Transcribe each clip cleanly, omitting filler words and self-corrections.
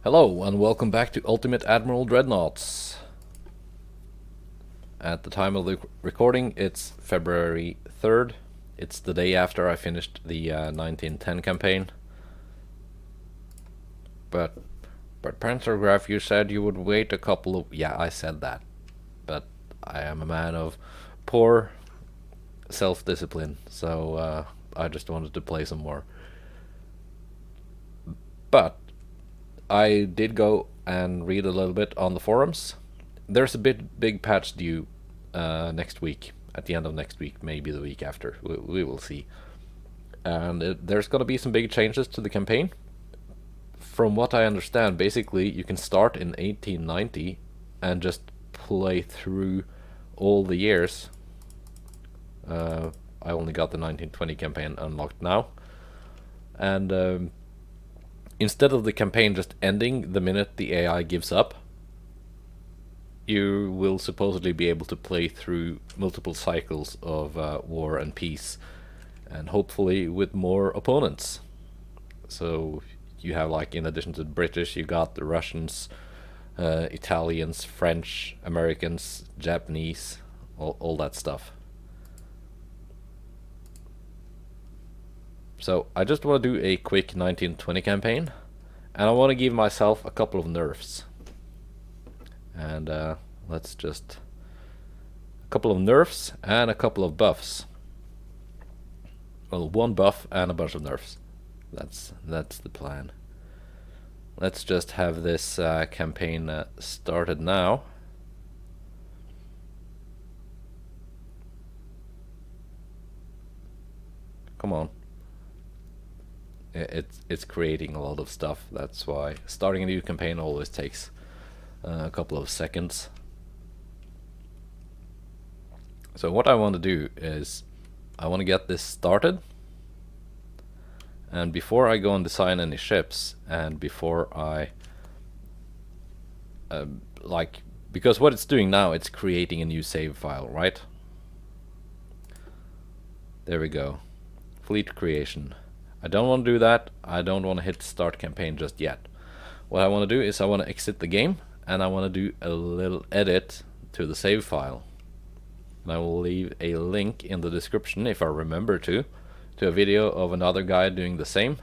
Hello and welcome back to Ultimate Admiral Dreadnoughts. At the time of the recording, it's February 3rd. It's the day after I finished the 1910 campaign. But Pantograph, you said you would wait a couple of... Yeah, I said that. But I am a man of poor self-discipline, so I just wanted to play some more. But I did go and read a little bit on the forums. There's a big patch due next week, at the end of next week, maybe the week after. We will see. And there's going to be some big changes to the campaign. From what I understand, basically you can start in 1890 and just play through all the years. I only got the 1920 campaign unlocked now. And instead of the campaign just ending the minute the AI gives up, you will supposedly be able to play through multiple cycles of war and peace, and hopefully with more opponents. So you have, like, in addition to the British, you got the Russians, Italians, French, Americans, Japanese, all that stuff. So I just want to do a quick 1920 campaign, and I want to give myself a couple of nerfs. And let's just... a couple of nerfs and a couple of buffs. Well, one buff and a bunch of nerfs. That's the plan. Let's just have this campaign started now. Come on. It's creating a lot of stuff. That's why starting a new campaign always takes a couple of seconds. So what I want to do is I want to get this started, and before I go and design any ships, and before I because what it's doing now, it's creating a new save file, right? There we go. Fleet creation. I don't want to do that. I don't want to hit start campaign just yet. What I want to do is I want to exit the game, and I want to do a little edit to the save file. And I will leave a link in the description, if I remember to a video of another guy doing the same,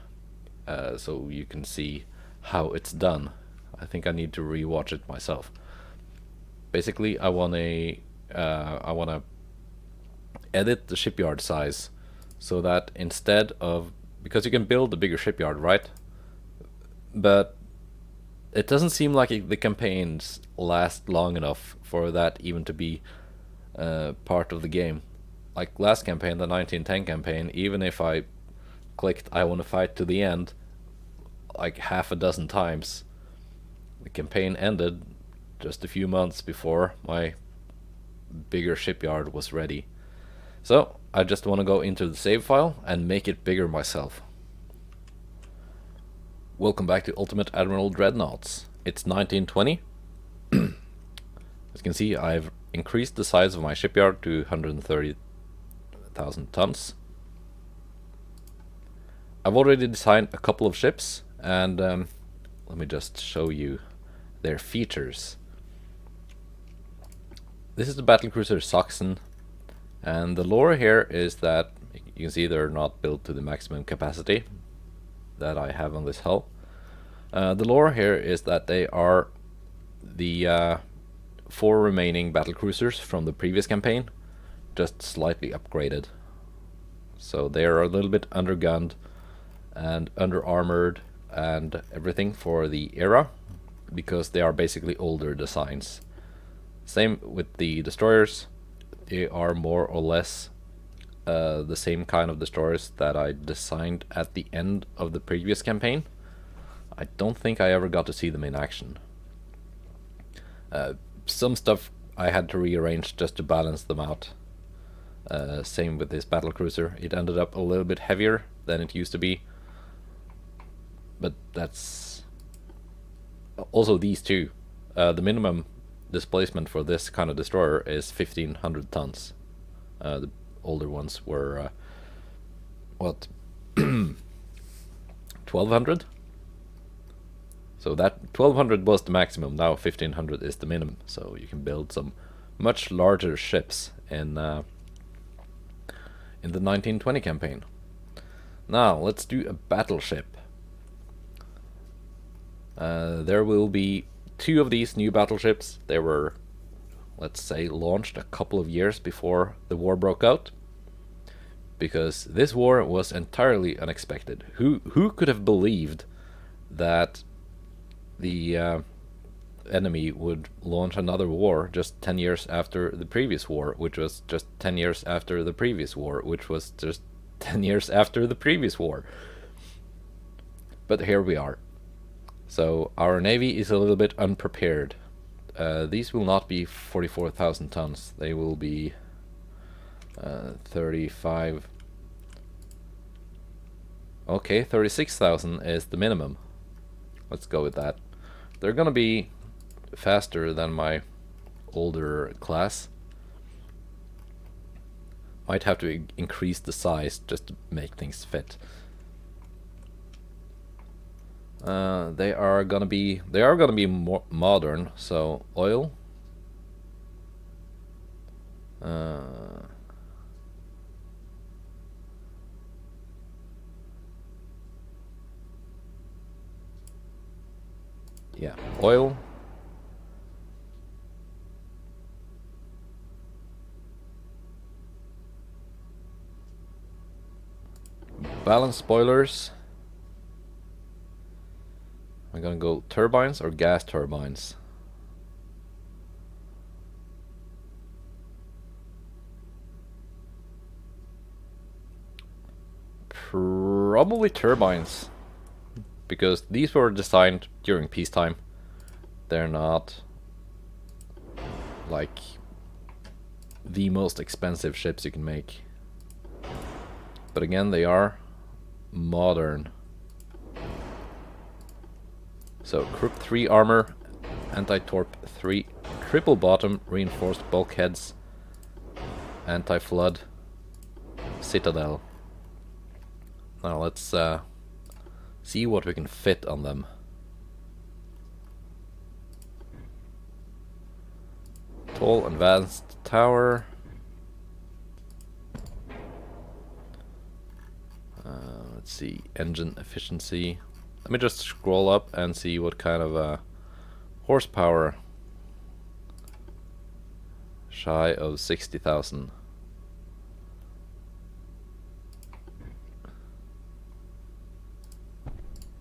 so you can see how it's done. I think I need to rewatch it myself. Basically, I want to edit the shipyard size so that instead of, because you can build a bigger shipyard, right? But it doesn't seem like the campaigns last long enough for that even to be part of the game. Like last campaign, the 1910 campaign, even if I clicked I want to fight to the end like half a dozen times, the campaign ended just a few months before my bigger shipyard was ready. So I just want to go into the save file and make it bigger myself. Welcome back to Ultimate Admiral Dreadnoughts. It's 1920. As you can see, I've increased the size of my shipyard to 130,000 tons. I've already designed a couple of ships, and let me just show you their features. This is the battlecruiser Saxon, and the lore here is that you can see they're not built to the maximum capacity that I have on this hull. The lore here is that they are the 4 remaining battlecruisers from the previous campaign, just slightly upgraded. So they are a little bit undergunned and under-armored and everything for the era, because they are basically older designs. Same with the destroyers. They are more or less the same kind of destroyers that I designed at the end of the previous campaign. I don't think I ever got to see them in action. Some stuff I had to rearrange just to balance them out. Same with this battlecruiser. It ended up a little bit heavier than it used to be. But that's... also these two. The minimum displacement for this kind of destroyer is 1,500 tons. The older ones were... what? 1,200? So that 1200 was the maximum, now 1500 is the minimum. So you can build some much larger ships in the 1920 campaign. Now let's do a battleship. There will be 2 of these new battleships. They were, let's say, launched a couple of years before the war broke out, because this war was entirely unexpected. Who could have believed that the enemy would launch another war just 10 years after the previous war, which was just 10 years after the previous war, which was just 10 years after the previous war? But here we are. So our navy is a little bit unprepared. These will not be 44,000 tons. They will be 35. Okay, 36,000 is the minimum. Let's go with that. They're gonna be faster than my older class. Might have to increase the size just to make things fit. They are gonna be more modern. So oil. Yeah, oil. Balance spoilers. I'm gonna go turbines or gas turbines. Probably turbines, because these were designed during peacetime. They're not like the most expensive ships you can make. But again, they are modern. So Crook 3 armor, anti-torp 3, triple bottom, reinforced bulkheads, anti-flood, citadel. Now let's see what we can fit on them. Tall advanced tower. Let's see, engine efficiency. Let me just scroll up and see what kind of horsepower. Shy of 60,000.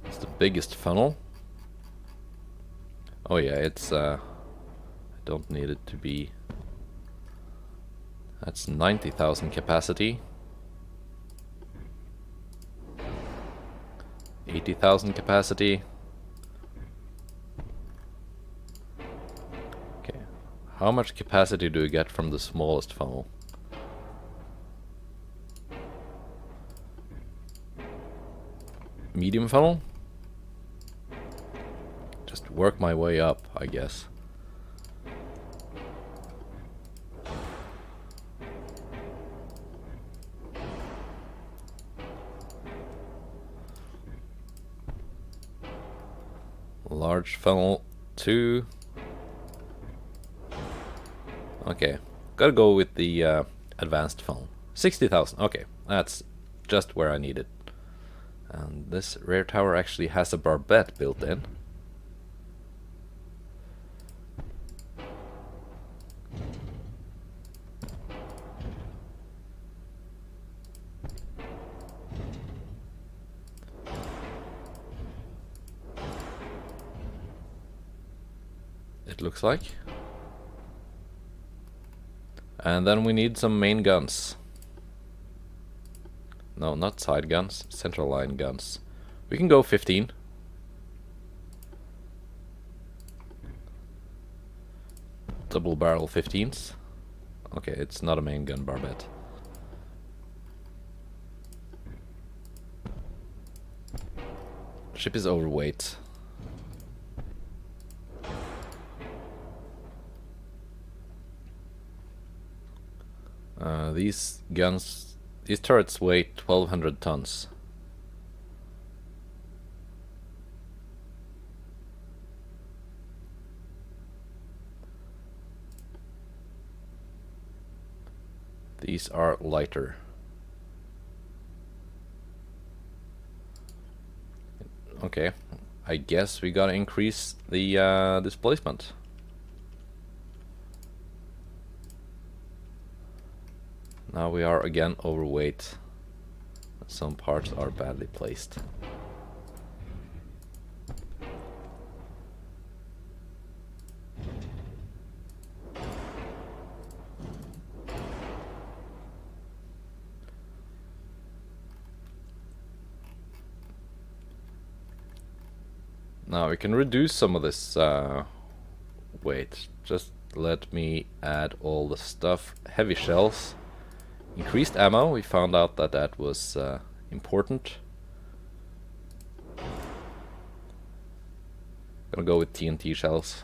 It's the biggest funnel. Oh yeah, it's I don't need it to be. That's 90,000 capacity. 80,000 capacity. Okay, how much capacity do we get from the smallest funnel? Medium funnel? Just work my way up, I guess. Large funnel 2. Okay, gotta go with the advanced funnel. 60,000. Okay, that's just where I need it. And this rear tower actually has a barbette built in. It looks like. And then we need some main guns. No, not side guns, central line guns. We can go 15. Double barrel 15s. Okay, it's not a main gun barbette. Ship is overweight. These guns, these turrets weigh 1200 tons. These are lighter. Okay, I guess we gotta increase the displacement. Now we are again overweight. Some parts are badly placed. Now we can reduce some of this weight. Just let me add all the stuff. Heavy shells. Increased ammo. We found out that that was important. Gonna go with TNT shells.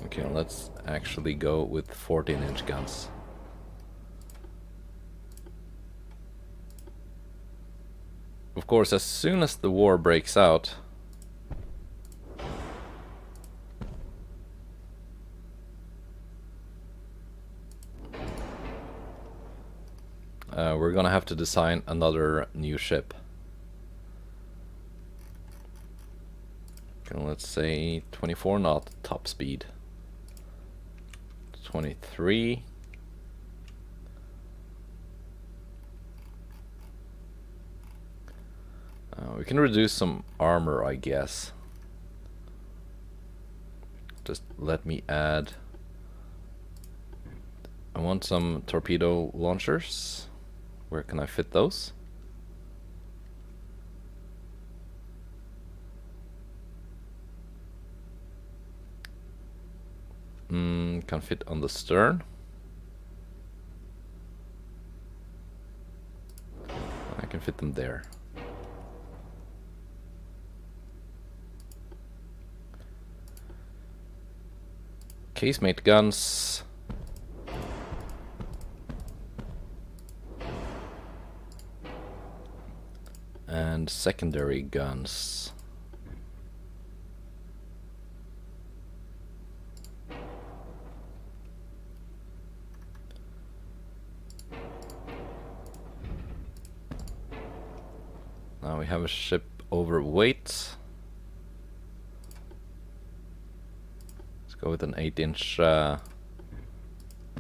Okay, let's actually go with 14-inch guns. Of course, as soon as the war breaks out, we're gonna have to design another new ship. Okay, let's say 24 knot top speed. 23. We can reduce some armor, I guess. Just let me add... I want some torpedo launchers. Where can I fit those? Can fit on the stern. I can fit them there. Casemate guns. And secondary guns. Now we have a ship overweight. Let's go with an 8-inch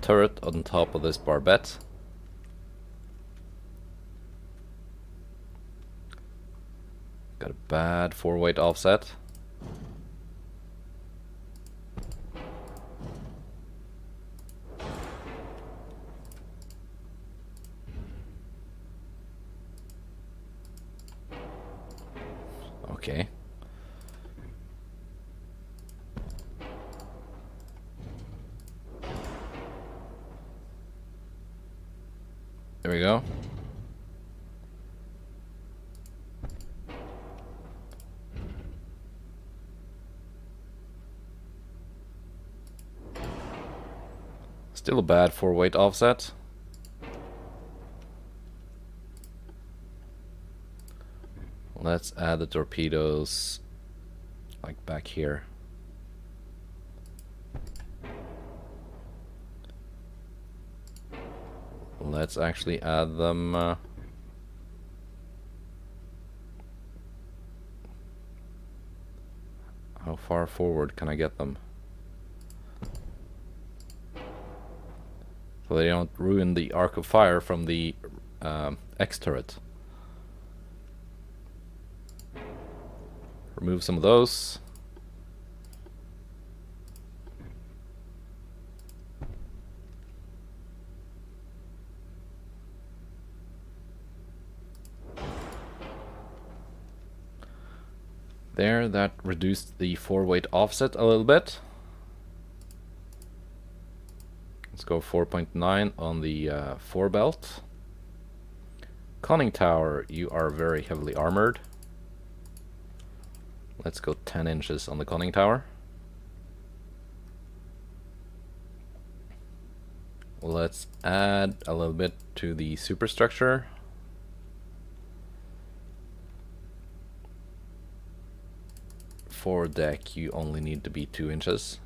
turret on top of this barbette. Got a bad 4-weight offset. Okay. There we go. Still a bad 4-weight offset. Let's add the torpedoes like back here. Let's actually add them how far forward can I get them? So they don't ruin the arc of fire from the X turret. Remove some of those. There, that reduced the 4-weight offset a little bit. Let's go 4.9 on the 4-belt. Conning tower, you are very heavily armored. Let's go 10 inches on the conning tower. Let's add a little bit to the superstructure. Forward deck, you only need to be 2 inches.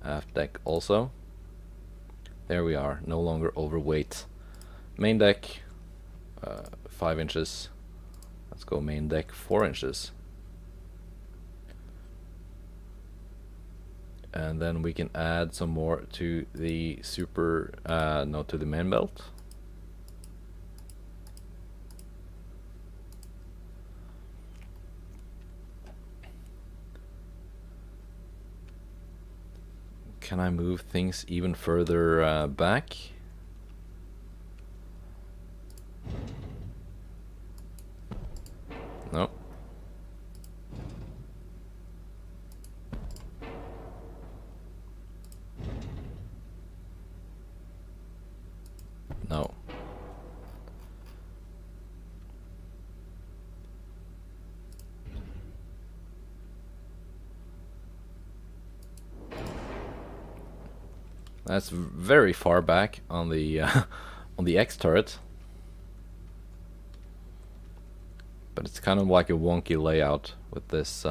Aft deck also. There we are, no longer overweight. Main deck, 5 inches. Let's go main deck 4 inches. And then we can add some more to the to the main belt. Can I move things even further back? No. No. That's very far back on the on the X turret. But it's kind of like a wonky layout with this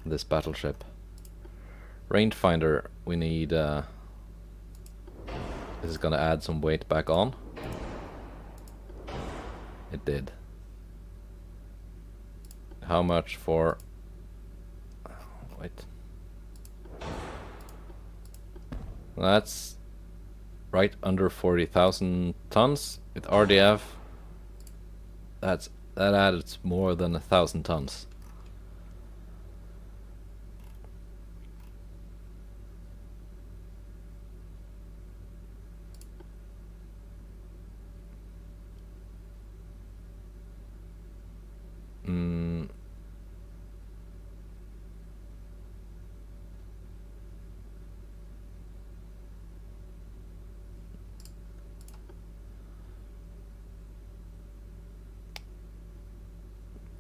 this battleship. Rangefinder, we need this is gonna add some weight back on. It did. How much for... wait. That's right under 40,000 tons. With RDF, that added more than 1,000 tons.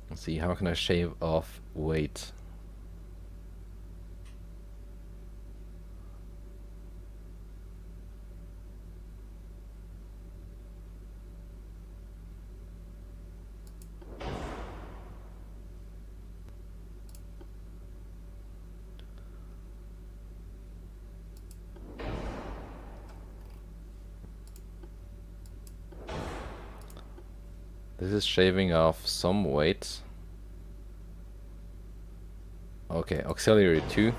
Let's see, how can I shave off weight? This is shaving off some weight. Okay, auxiliary 2.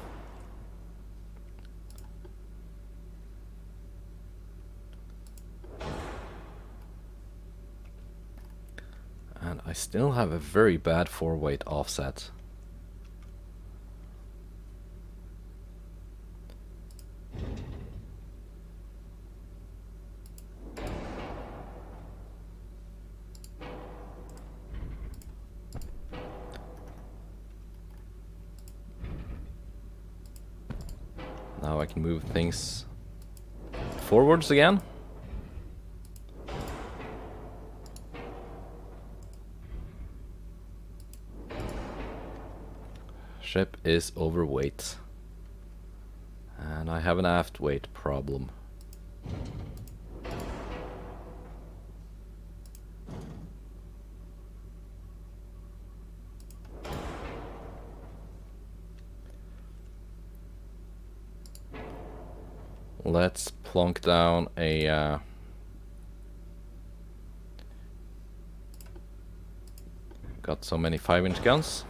And I still have a very bad 4-weight offset. Now I can move things forwards again. Ship is overweight. And I have an aft weight problem. Let's plonk down a got so many 5-inch guns.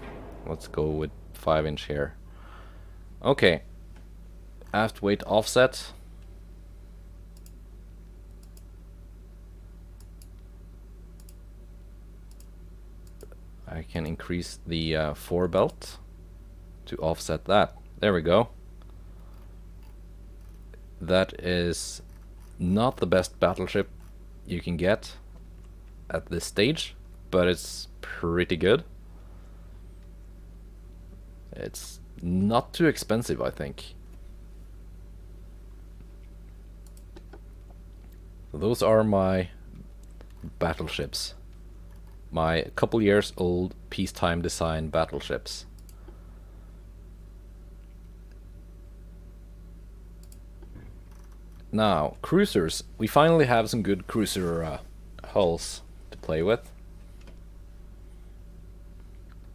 Let's go with 5-inch here. Okay. Aft weight offset. I can increase the 4 belt to offset that. There we go. That is not the best battleship you can get at this stage, but it's pretty good. It's not too expensive, I think. So those are my battleships. my couple years old peacetime design battleships. Now, cruisers. We finally have some good cruiser hulls to play with.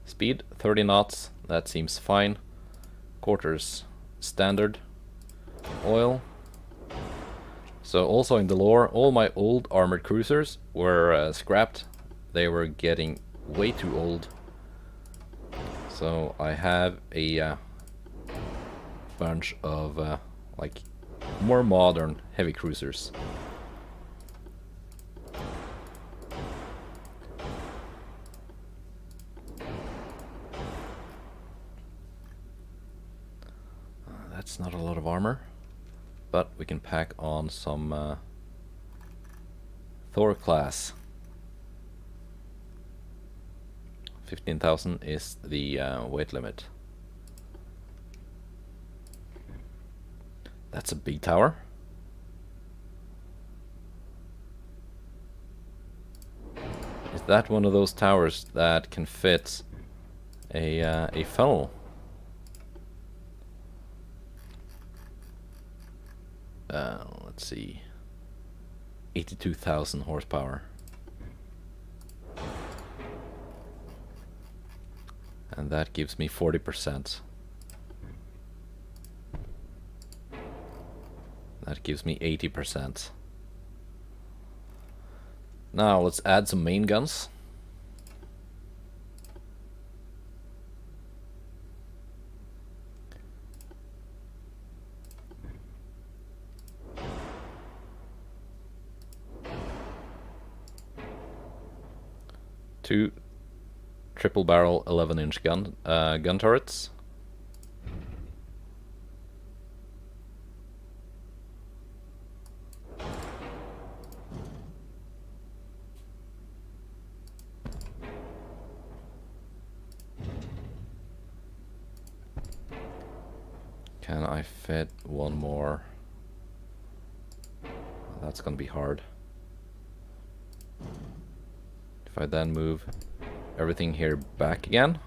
Speed 30 knots, that seems fine. Quarters standard. Oil. So also in the lore, all my old armored cruisers were scrapped. They were getting way too old. So I have a bunch of like more modern heavy cruisers. That's not a lot of armor, but we can pack on some Thor class. 15,000 is the weight limit. That's a big tower. Is that one of those towers that can fit a funnel? Let's see. 82,000 horsepower. And that gives me 40%. That gives me 80%. Now let's add some main guns. Two triple barrel 11-inch gun turrets. Can I fit one more? That's gonna be hard. If I then move everything here back again.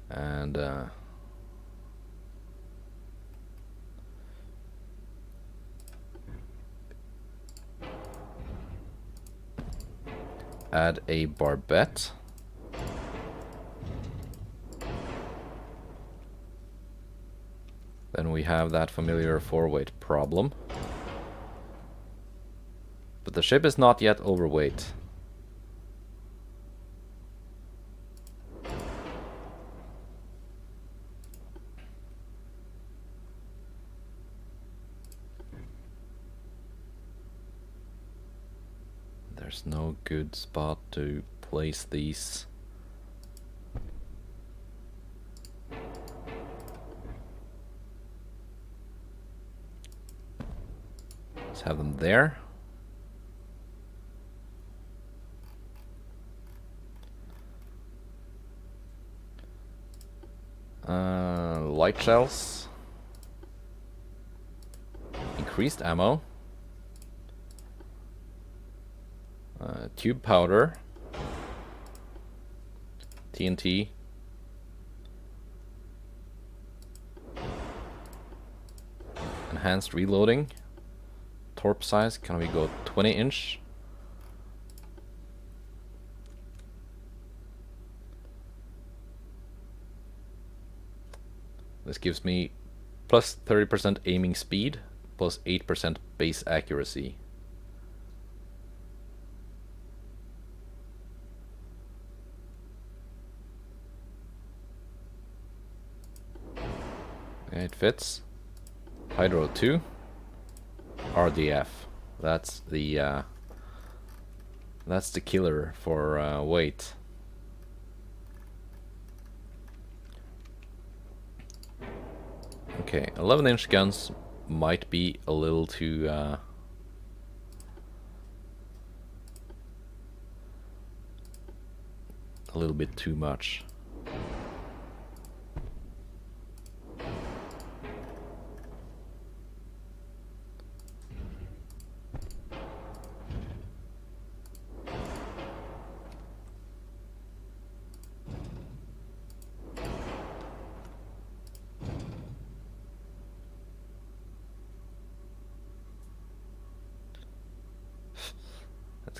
And add a barbette. Then we have that familiar 4-weight problem. But the ship is not yet overweight. There's no good spot to place these. Let's have them there. Light shells. Increased ammo. Tube powder. TNT. Enhanced reloading. Torp size, can we go 20-inch? This gives me plus 30% aiming speed, plus 8% base accuracy. It fits. Hydro 2. RDF. That's the killer for weight. Okay, 11-inch guns might be a little too a little bit too much.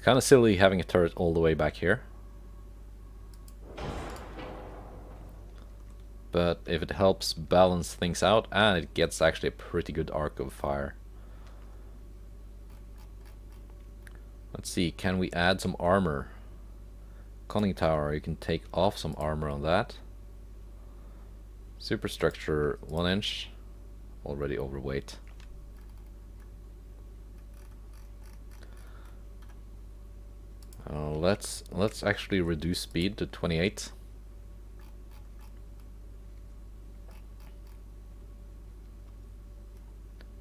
kind of silly having a turret all the way back here. But if it helps balance things out, and it gets actually a pretty good arc of fire. Let's see, can we add some armor? Conning tower, you can take off some armor on that. Superstructure 1 inch, already overweight. Let's actually reduce speed to 28.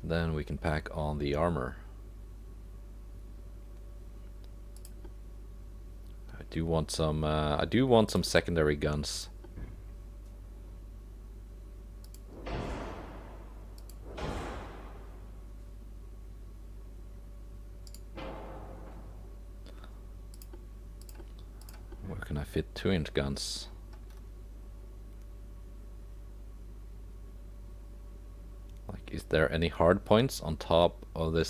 Then we can pack on the armor. I do want some secondary guns. Where can I fit 2-inch guns? Like, is there any hard points on top of this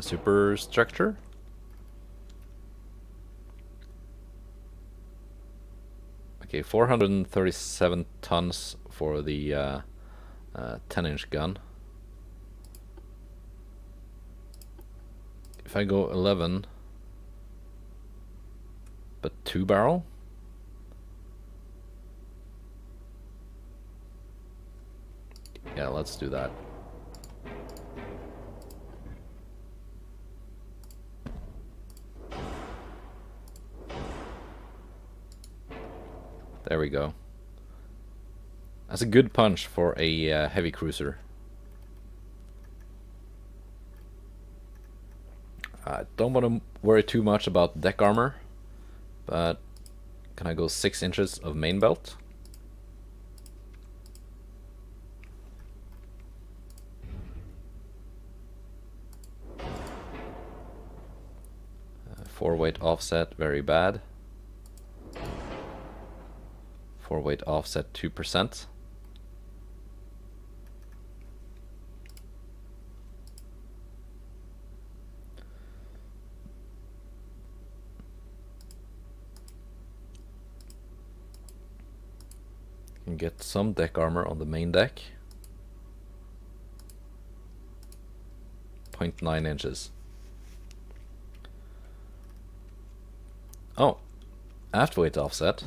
superstructure? Okay, 437 tons for the 10-inch gun. If I go 11, but 2-barrel? Yeah, let's do that. There we go. That's a good punch for a heavy cruiser. I don't want to worry too much about deck armor, but can I go 6 inches of main belt? Four-weight offset, very bad. 4-weight offset 2%. Can get some deck armor on the main deck. 0.9 inches. Oh, aft weight offset.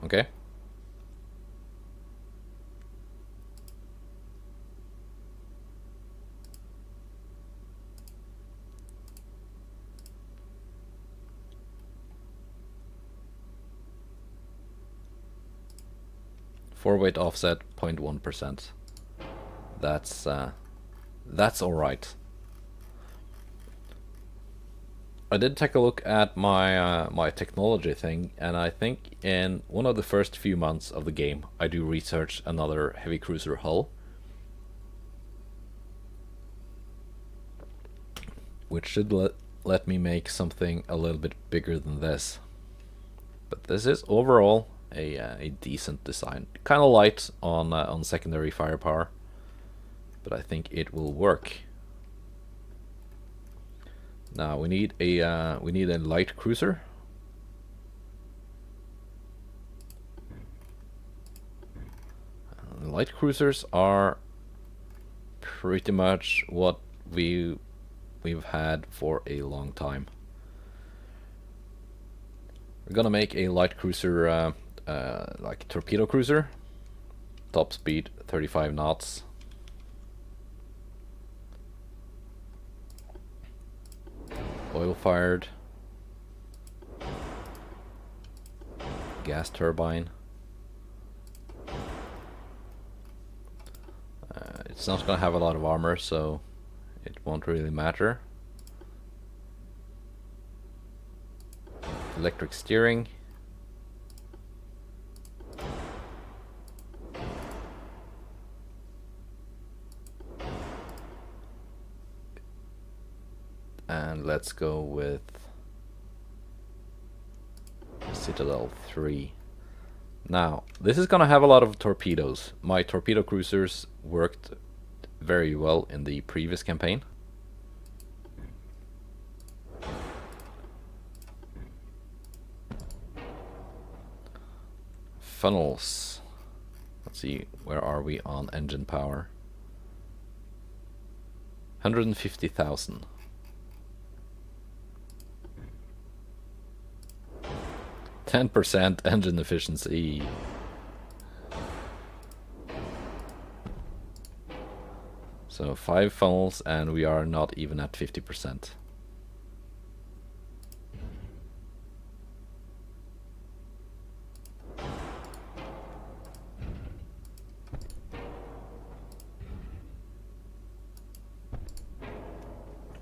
Okay. Four-weight offset 0.1%. That's all right. I did take a look at my my technology thing, and I think in one of the first few months of the game, I do research another heavy cruiser hull, which should let me make something a little bit bigger than this. But this is overall a decent design, kind of light on secondary firepower, but I think it will work. Now we need a light cruiser. Light cruisers are pretty much what we've had for a long time. We're gonna make a light cruiser like a torpedo cruiser, top speed 35 knots. Oil fired, gas turbine. It's not going to have a lot of armor, so it won't really matter. Electric steering. And let's go with Citadel 3. Now, this is gonna have a lot of torpedoes. My torpedo cruisers worked very well in the previous campaign. Funnels. Let's see, where are we on engine power? 150,000. 10% engine efficiency. So 5 funnels and we are not even at 50%.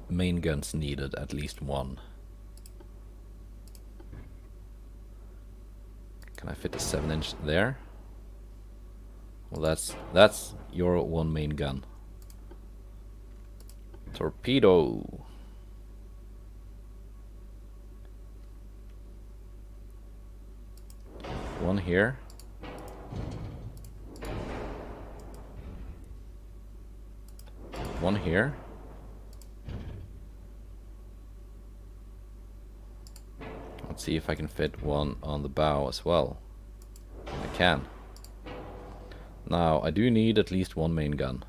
Main guns needed, at least one. Can I fit a 7-inch there? Well, that's your one main gun. Torpedo. One here. One here. Let's see if I can fit one on the bow as well. I can. Now, I do need at least one main gun.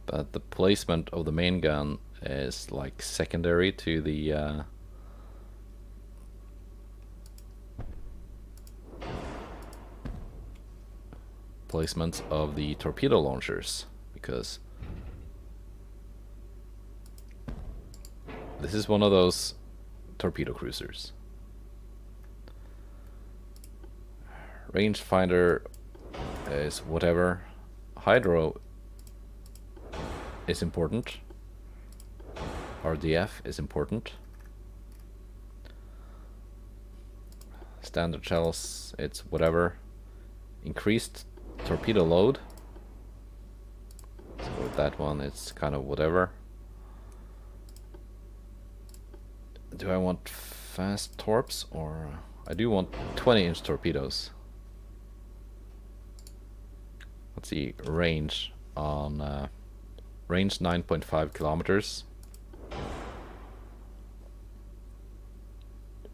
But the placement of the main gun is like secondary to the placement of the torpedo launchers, because this is one of those torpedo cruisers. Rangefinder is whatever. Hydro is important. RDF is important. Standard shells, it's whatever. Increased torpedo load. So with that one, it's kind of whatever. Do I want fast torps, or I do want 20-inch torpedoes. Let's see, range on range 9.5 kilometers.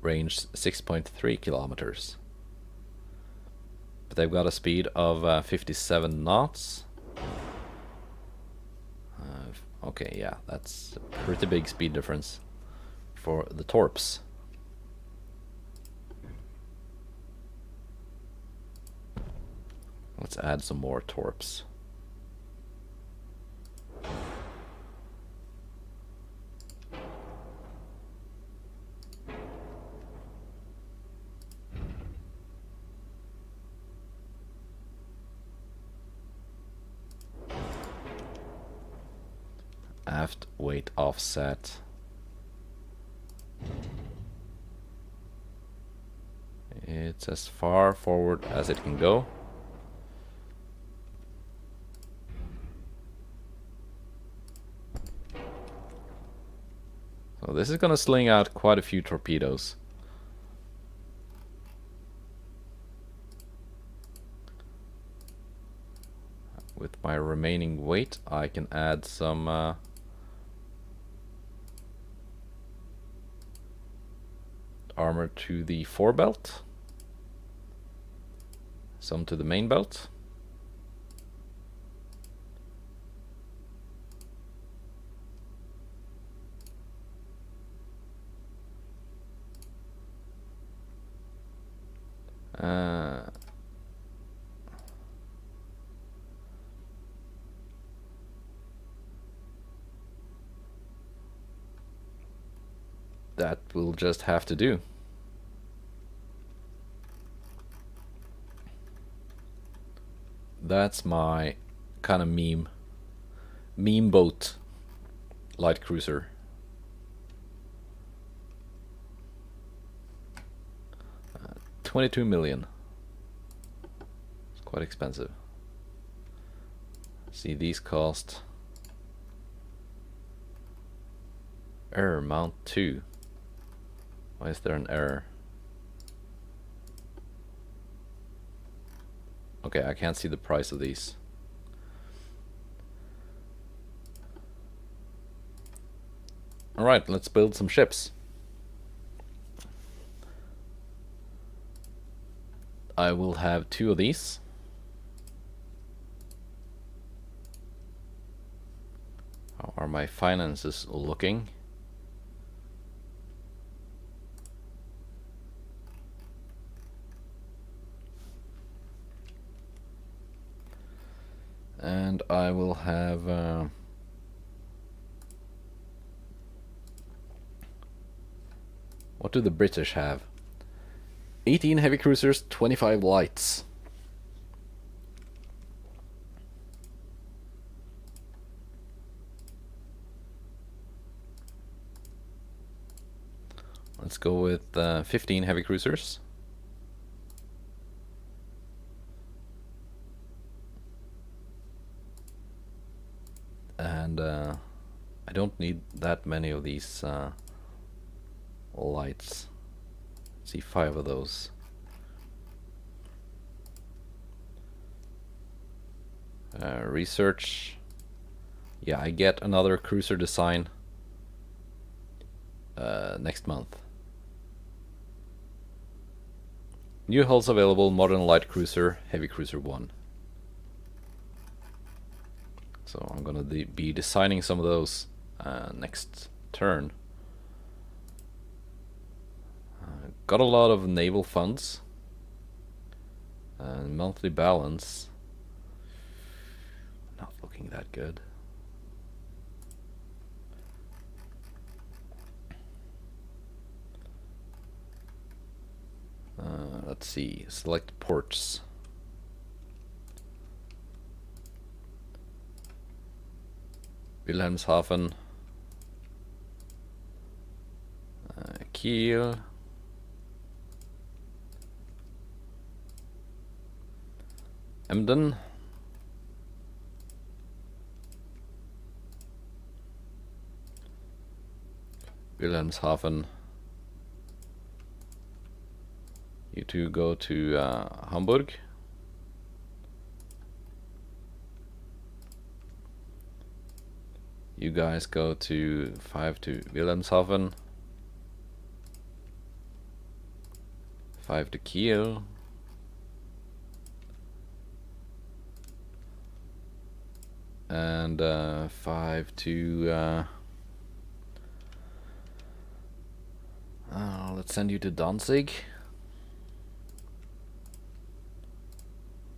Range 6.3 kilometers. But they've got a speed of 57 knots. Okay, yeah, that's a pretty big speed difference for the torps. Let's add some more torps. Aft weight offset. It's as far forward as it can go. So this is gonna sling out quite a few torpedoes. With my remaining weight, I can add some armor to the forebelt, some to the main belt. That will just have to do. That's my kind of meme boat light cruiser. 22 million. It's quite expensive. See, these cost Error mount 2. Why is there an error? Okay, I can't see the price of these. Alright, let's build some ships. I will have 2 of these. How are my finances looking? And I will have what do the British have? 18 heavy cruisers, 25 lights. Let's go with 15 heavy cruisers. And I don't need that many of these lights. Let's see, 5 of those. Research. Yeah, I get another cruiser design next month. New hulls available, modern light cruiser, heavy cruiser 1. So I'm gonna be designing some of those next turn. Got a lot of naval funds. Monthly balance. Not looking that good. Let's see, select ports. Wilhelmshaven, Kiel, Emden, Wilhelmshaven. You two go to Hamburg. You guys go to 5 to Wilhelmshaven. 5 to Kiel. And 5 to let's send you to Danzig.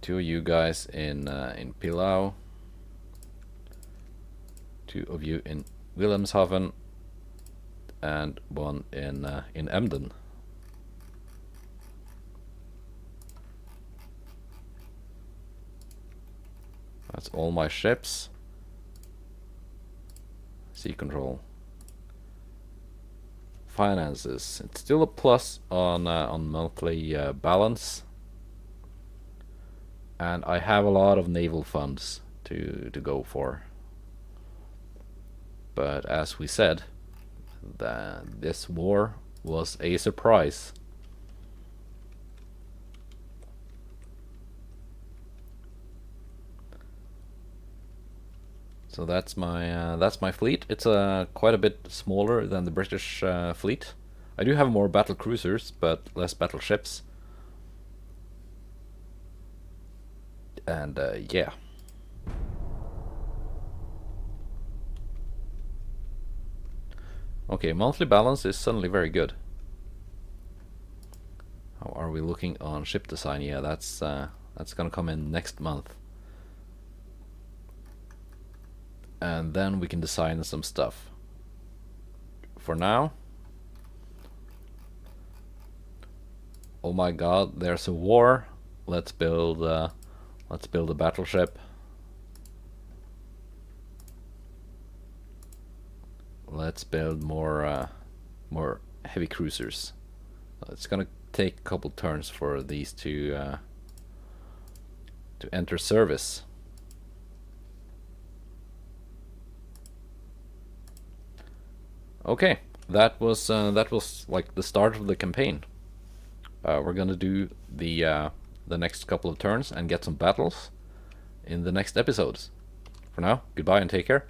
2 of you guys in Pillau. 2 of you in Wilhelmshaven, and 1 in Emden. That's all my ships. Sea control. Finances. It's still a plus on monthly balance, and I have a lot of naval funds to go for. But as we said, this war was a surprise. So that's my fleet. It's quite a bit smaller than the British fleet. I do have more battle cruisers, but less battleships. And yeah. Okay, monthly balance is suddenly very good. How are we looking on ship design? Yeah, that's gonna come in next month. And then we can design some stuff. For now, oh my god, there's a war. Let's build a battleship. Let's build more heavy cruisers. It's gonna take a couple turns for these to enter service. Okay, that was like the start of the campaign. We're gonna do the next couple of turns and get some battles in the next episodes. For now, goodbye and take care.